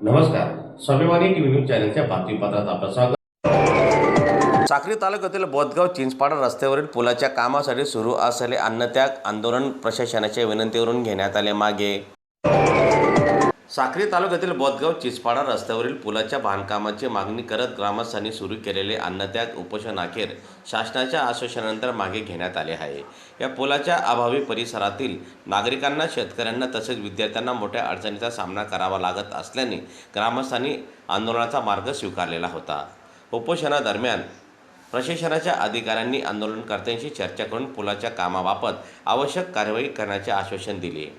नमस्कार, स्वाभिमानी TV news चॅनलच्या बातमीपत्रात आपलं स्वागत। साक्री तालुक्यातील बोदगाव चिंचपाडा रस्त्यावरील पुलाच्या कामासाठी सुरू असलेले अन्नत्याग आंदोलन प्रशासनाच्या विनंतीवरून घेण्यात आले। मागे साक्री तालुक्यातील बोदगाव चिंचपाडा रस्त्यावरील पुलाच्या बांधकामाची मागणी करत ग्रामस्थांनी सुरू केलेले अन्नत्याग उपोषण अखेर शासनाच्या आश्वासनानंतर मागे घेण्यात आले आहे। या पुलाच्या अभावी परिसरातील नागरिकांना, शेतकऱ्यांना तसेच विद्यार्थ्यांना मोठ्या अडचणीचा सामना करावा लागत असल्याने ग्रामस्थांनी आंदोलनाचा मार्ग स्वीकारलेला होता। उपोषणादरम्यान प्रशासनाच्या अधिकाऱ्यांनी आंदोलनकर्त्यांशी चर्चा करून पुलाच्या कामाबाबत आवश्यक कार्यवाही करण्याचे आश्वासन दिले।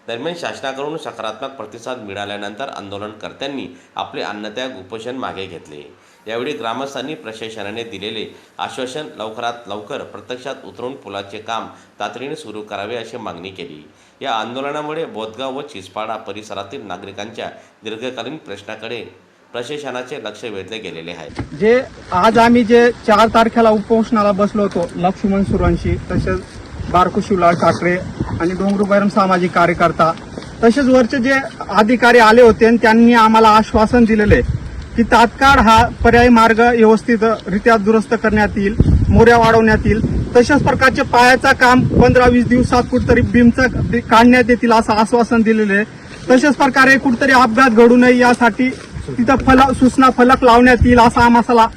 दरम्यान शासनाकडून सकारात्मक प्रतिसाद मिळाल्यानंतर आंदोलनकर्त्यांनी आपले अन्नत्याग उपोषण मागे घेतले। यावेळी ग्रामस्थांनी प्रशासनाने दिलेले आश्वासन लवकरात लवकर प्रत्यक्षात उतरवून पुलाचे काम तातडीने सुरू करावे अशी मागणी केली। या आंदोलनामुळे बोदगाव व चिंचपाडा परिसरातील नागरिकांच्या दीर्घकालीन प्रश्नाकडे प्रशासनाचे लक्ष वेधले गेलेले आहे। जे आज आम्ही जे 4 तारखेला उपोषणाला बसलो होतो, लक्ष्मण सुरांशी, तसेच बारकू शिवलाल ठाकरे आणि डोंगरूबैरम सामाजिक कार्यकर्ता, तसेच वरचे जे अधिकारी आले होते आणि त्यांनी आम्हाला आश्वासन दिलेले की तात्काळ हा पर्यायी मार्ग व्यवस्थितरित्या दुरुस्त करण्यात येईल, मोऱ्या वाढवण्यात येईल, तशाच प्रकारचे पायाचा काम 15-20 दिवसात कुठतरी बीमचा काढण्यात येतील असं आश्वासन दिलेले। तशाच प्रकारे कुठतरी अपघात घडू नये यासाठी तिथं सूचना फलक लावण्यात येईल असं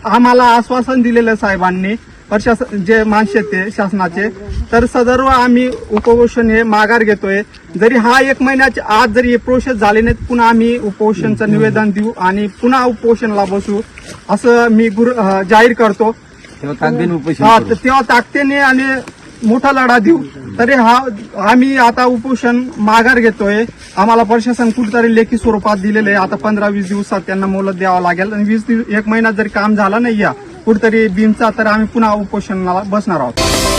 आम्हाला आश्वासन दिलेलं साहेबांनी, प्रशासन जे माणसे ते शासनाचे। तर सदर्व आम्ही उपोषण हे माघार घेतोय। जरी हा 1 महिन्याच्या आत जरी प्रोसेस झाली नाही, पुन्हा आम्ही उपोषणचं निवेदन देऊ आणि पुन्हा उपोषणाला बसू असं मी जाहीर करतो। तेव्हा ताकदीने आणि मोठा लढा देऊ। तरी आम्ही आता उपोषण माघार घेतोय। आम्हाला प्रशासन कुठेतरी लेखी स्वरूपात दिलेले आहे, आता 15-20 दिवसात त्यांना मोलत द्यावं लागेल आणि 1 महिन्यात जरी काम झालं नाही या कुठेतरी बीमचा, तर आम्ही पुन्हा उपोषणाला बसणार आहोत।